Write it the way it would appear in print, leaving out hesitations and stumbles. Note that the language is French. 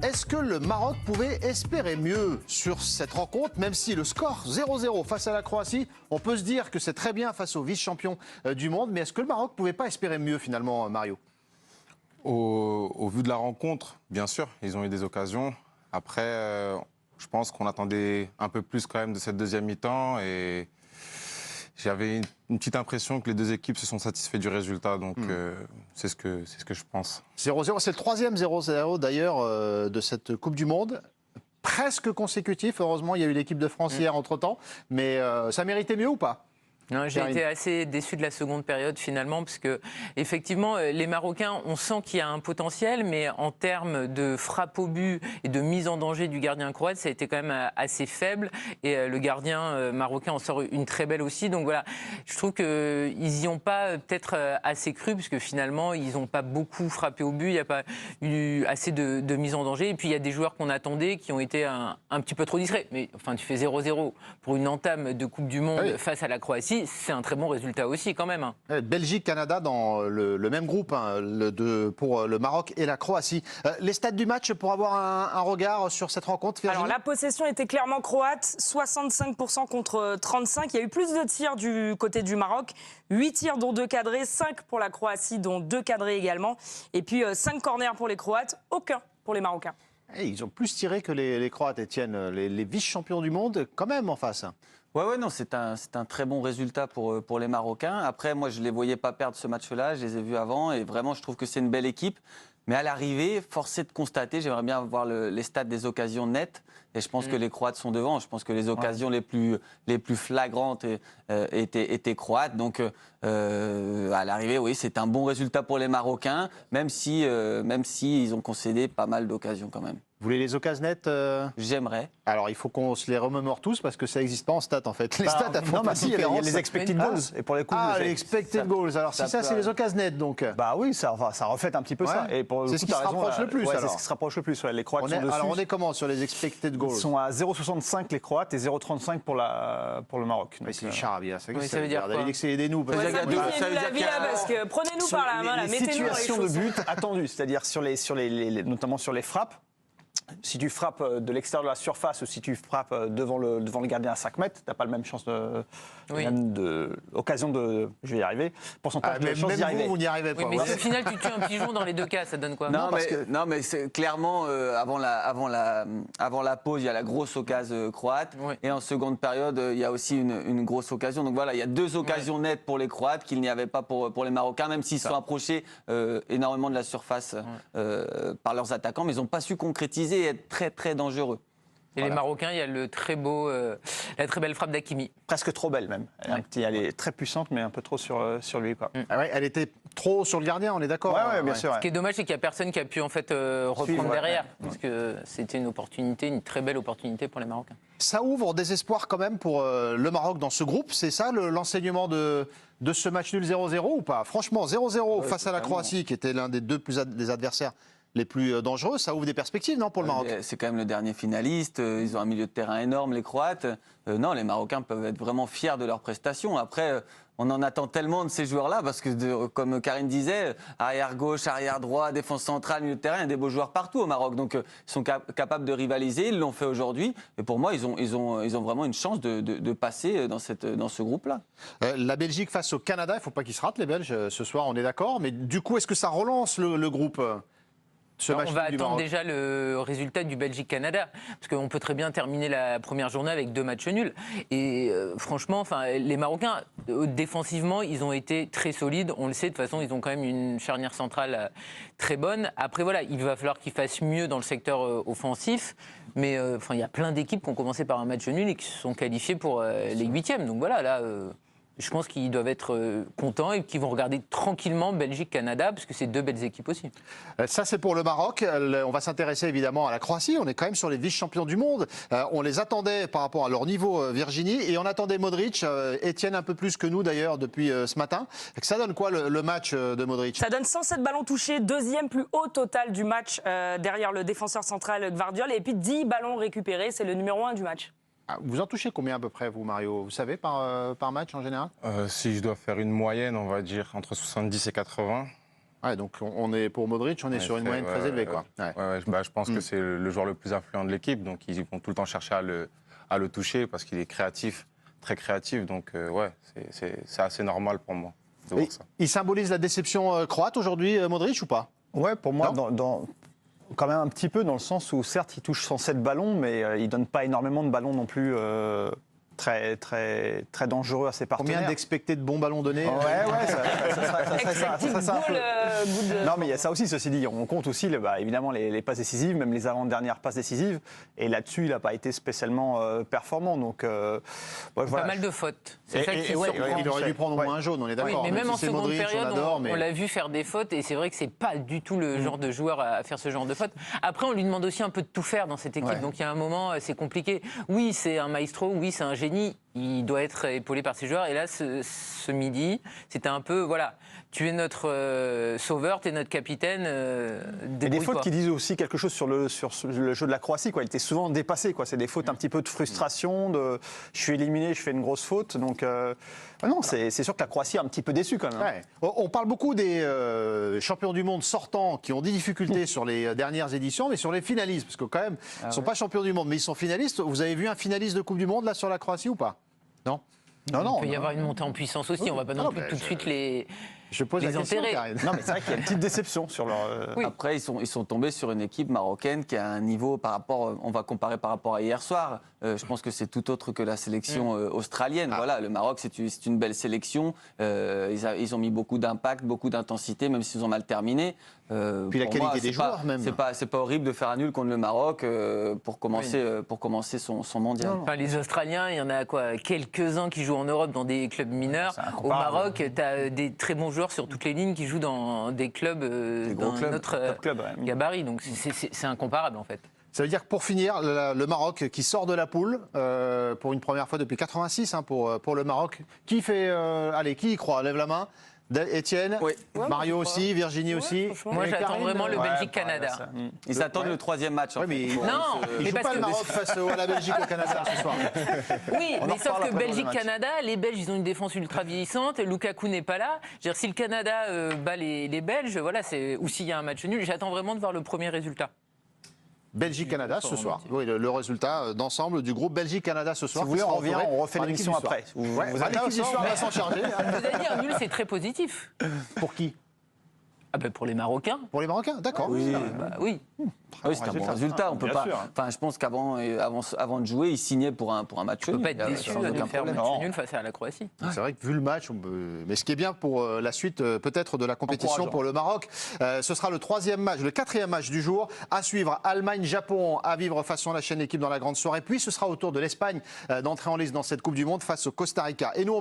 Est-ce que le Maroc pouvait espérer mieux sur cette rencontre, même si le score 0-0 face à la Croatie, on peut se dire que c'est très bien face aux vice-champions du monde, mais est-ce que le Maroc ne pouvait pas espérer mieux finalement, Mario ? Au vu de la rencontre, bien sûr, ils ont eu des occasions. Après, je pense qu'on attendait un peu plus quand même de cette deuxième mi-temps et j'avais une petite impression que les deux équipes se sont satisfaits du résultat, donc c'est ce que je pense. 0-0, c'est le troisième 0-0 d'ailleurs de cette Coupe du Monde. Presque consécutif, heureusement il y a eu l'équipe de France hier entre-temps, mais ça méritait mieux ou pas ? Non, j'ai été assez déçu de la seconde période finalement, parce que effectivement, les Marocains, on sent qu'il y a un potentiel, mais en termes de frappe au but et de mise en danger du gardien croate, ça a été quand même assez faible. Et le gardien marocain en sort une très belle aussi. Donc voilà, je trouve qu'ils n'y ont pas peut-être assez cru, parce que finalement, ils n'ont pas beaucoup frappé au but, il n'y a pas eu assez de mise en danger. Et puis il y a des joueurs qu'on attendait qui ont été un petit peu trop discrets. Mais enfin, tu fais 0-0 pour une entame de Coupe du Monde face à la Croatie. C'est un très bon résultat aussi quand même. Belgique-Canada dans le même groupe pour le Maroc et la Croatie. Les stats du match pour avoir un regard sur cette rencontre, Virginie ? Alors la possession était clairement croate, 65% contre 35%. Il y a eu plus de tirs du côté du Maroc, 8 tirs dont 2 cadrés, 5 pour la Croatie dont 2 cadrés également. Et puis 5 corners pour les Croates, aucun pour les Marocains. Et ils ont plus tiré que les Croates, Etienne, les vice-champions du monde quand même en face. Ouais, non, c'est un très bon résultat pour les Marocains. Après, moi, je ne les voyais pas perdre ce match-là, je les ai vus avant, et vraiment, je trouve que c'est une belle équipe. Mais à l'arrivée, force est de constater, j'aimerais bien voir les stats des occasions nettes, et je pense que les Croates sont devant. Je pense que les occasions les plus flagrantes étaient croates. Donc, à l'arrivée, oui, c'est un bon résultat pour les Marocains, même si ils ont concédé pas mal d'occasions quand même. Vous voulez les occasions nettes J'aimerais. Alors, il faut qu'on se les remémore tous parce que ça n'existe pas en stats, en fait. Les stats, elles font pas de il y a différence. les expected goals. Et pour les coups, les expected goals. Alors, si ça, c'est les occasions nettes, donc. Bah oui, ça reflète un petit peu ça. Et pour le c'est coup, ce qui se rapproche le plus, alors. C'est ce qui se rapproche le plus. Les Croates sont dessus. Alors, on est comment sur les expected goals ? Ils sont à 0,65 les Croates et 0,35 pour le Maroc. Mais c'est charabia. Ça veut dire quoi ? Aidez-nous. Prenez-nous par la main, les situations de but attendues, c'est-à-dire notamment sur les frappes. Si tu frappes de l'extérieur de la surface ou si tu frappes devant le gardien à 5 mètres, tu n'as pas la même chance occasion de... Je vais y arriver. Pourcentage de chance d'y arriver. Vous n'y arrivez pas. Oui, mais au final, tu tues un pigeon dans les deux cas, ça donne quoi ? Non, mais c'est clairement, avant la pause, il y a la grosse occasion croate. Oui. Et en seconde période, il y a aussi une grosse occasion. Donc voilà, il y a 2 occasions nettes pour les Croates qu'il n'y avait pas pour les Marocains, même s'ils sont approchés énormément de la surface par leurs attaquants. Mais ils n'ont pas su concrétiser et être très, très dangereux. Et les Marocains, il y a la très belle frappe d'Hakimi. Presque trop belle même. Elle est très puissante, mais un peu trop sur lui, quoi. Elle était trop sur le gardien, on est d'accord ? Oui, bien sûr. Ce qui est dommage, c'est qu'il n'y a personne qui a pu en fait reprendre derrière, parce que c'était une très belle opportunité pour les Marocains. Ça ouvre des espoirs quand même pour le Maroc dans ce groupe. C'est ça l'enseignement de ce match nul 0-0 ou pas ? Franchement, 0-0 face à la Croatie, qui était l'un des des adversaires les plus dangereux, ça ouvre des perspectives, non, pour le Maroc ? C'est quand même le dernier finaliste, ils ont un milieu de terrain énorme, les Croates. Non, les Marocains peuvent être vraiment fiers de leurs prestations. Après, on en attend tellement de ces joueurs-là, parce que, comme Karine disait, arrière gauche, arrière droit, défense centrale, milieu de terrain, il y a des beaux joueurs partout au Maroc. Donc, ils sont capables de rivaliser, ils l'ont fait aujourd'hui. Et pour moi, ils ont vraiment une chance de passer dans ce groupe-là. La Belgique face au Canada, il ne faut pas qu'ils se ratent, les Belges, ce soir, on est d'accord. Mais du coup, est-ce que ça relance le groupe ? On va attendre déjà le résultat du Belgique-Canada, parce qu'on peut très bien terminer la première journée avec 2 matchs nuls. Et franchement, les Marocains, défensivement, ils ont été très solides. On le sait, de toute façon, ils ont quand même une charnière centrale très bonne. Après, voilà, il va falloir qu'ils fassent mieux dans le secteur offensif. Mais il y a plein d'équipes qui ont commencé par un match nul et qui se sont qualifiées pour les 8e. Donc voilà, là... je pense qu'ils doivent être contents et qu'ils vont regarder tranquillement Belgique-Canada, parce que c'est 2 belles équipes aussi. Ça, c'est pour le Maroc. On va s'intéresser évidemment à la Croatie. On est quand même sur les vice-champions du monde. On les attendait par rapport à leur niveau, Virginie, et on attendait Modric, Etienne un peu plus que nous d'ailleurs depuis ce matin. Ça donne quoi le match de Modric ? Ça donne 107 ballons touchés, 2e plus haut total du match derrière le défenseur central Gvardiol, et puis 10 ballons récupérés. C'est le numéro 1 du match. Vous en touchez combien à peu près, vous, Mario ? Vous savez, par match en général ? Si je dois faire une moyenne, on va dire entre 70 et 80. Ouais, donc on est pour Modric, on est sur une moyenne très élevée. Quoi. Ouais. Je pense que c'est le joueur le plus influent de l'équipe, donc ils vont tout le temps chercher à le toucher parce qu'il est créatif, très créatif. Donc c'est assez normal pour moi de voir ça. Il symbolise la déception croate aujourd'hui, Modric, ou pas? Ouais, pour moi, quand même un petit peu, dans le sens où certes, il touche 107 ballons, mais il donne pas énormément de ballons non plus très, très, très dangereux à ses partenaires. Combien d'expectés de bons ballons donnés? Ouais, ça serait ça un peu. Goal, Non, mais il y a ça aussi, ceci dit. On compte aussi, évidemment, les passes décisives, même les avant-dernières passes décisives. Et là-dessus, il n'a pas été spécialement performant. Donc, voilà. Pas mal de fautes. C'est ça qui surprend. Il aurait dû prendre au moins un jaune, on est d'accord. Oui, mais même en si c'est seconde Modric, période, on on l'a vu faire des fautes et c'est vrai que c'est pas du tout le genre de joueur à faire ce genre de fautes. Après, on lui demande aussi un peu de tout faire dans cette équipe. Ouais. Donc il y a un moment, c'est compliqué. Oui, c'est un maestro, oui, c'est un génie. Il doit être épaulé par ses joueurs. Et là, ce midi, c'était un peu, voilà, tu es notre sauveur, tu es notre capitaine. Et des fautes qui disent aussi quelque chose sur le jeu de la Croatie. Quoi. Il était souvent dépassé. C'est des fautes un petit peu de frustration, de je suis éliminé, je fais une grosse faute. Donc, non, c'est sûr que la Croatie est un petit peu déçue quand même. Ouais. On parle beaucoup des champions du monde sortants qui ont des difficultés sur les dernières éditions, mais sur les finalistes, parce que quand même, ils ne sont pas champions du monde, mais ils sont finalistes. Vous avez vu un finaliste de Coupe du Monde là sur la Croatie ou pas? Non. Il peut y avoir une montée en puissance aussi. On ne va pas non plus tout de suite les pose la question, enterrer. Karine. Non, mais c'est vrai qu'il y a une petite déception sur leur. Oui. Après, ils sont tombés sur une équipe marocaine qui a un niveau par rapport. On va comparer par rapport à hier soir. Je pense que c'est tout autre que la sélection australienne. Voilà, le Maroc, c'est une belle sélection. Ils ont mis beaucoup d'impact, beaucoup d'intensité, même s'ils ont mal terminé. Puis la pour qualité moi, des joueurs, même. C'est pas horrible de faire un nul contre le Maroc pour commencer son mondial. Enfin, les Australiens, il y en a quoi, quelques-uns qui jouent en Europe dans des clubs mineurs. Au Maroc, tu as des très bons joueurs sur toutes les lignes qui jouent dans des clubs gros d'un clubs, autre gabarit. Donc c'est incomparable en fait. Ça veut dire que pour finir, le Maroc qui sort de la poule pour une première fois depuis 86 pour le Maroc. Qui y croit? Lève la main. Étienne, Oui. Mario aussi, Virginie aussi. Moi, Et j'attends Karine, vraiment le Ouais, Belgique-Canada. Ils attendent le troisième match. Ouais, mais Non, il mais joue parce pas que le Maroc face à la Belgique et au Canada ce soir. Oui, On en mais sauf reparle que après dans le Belgique-Canada, les Belges, ils ont une défense ultra vieillissante. Lukaku n'est pas là. Je veux dire, si le Canada bat les Belges, voilà, ou s'il y a un match nul, j'attends vraiment de voir le premier résultat. Belgique-Canada ce soir. Oui, le résultat d'ensemble du groupe Belgique-Canada ce Si soir. vous voulez, qui on sera revient, entouré on refait par l'émission l'équipe du après. soir. Vous Ouais, êtes l'équipe là au du soir, soir va s'en charger. Vous avez dit un nul, c'est très positif. Pour qui? Ah ben pour les Marocains. Pour les Marocains, d'accord. Oui. Oui. Oui, c'est un bon résultat. On peut Bien pas. sûr. Enfin, je pense avant de jouer, ils signaient pour un match On ne nul. peut pas être déçu Sans de aucun faire problème. match Non. nul face à la Croatie. C'est vrai que vu le match, mais ce qui est bien pour la suite peut-être de la compétition Encourageant. pour le Maroc, ce sera le quatrième match du jour à suivre. Allemagne-Japon à vivre façon la chaîne équipe dans la grande soirée. Puis ce sera au tour de l'Espagne d'entrer en liste dans cette Coupe du Monde face au Costa Rica. Et nous,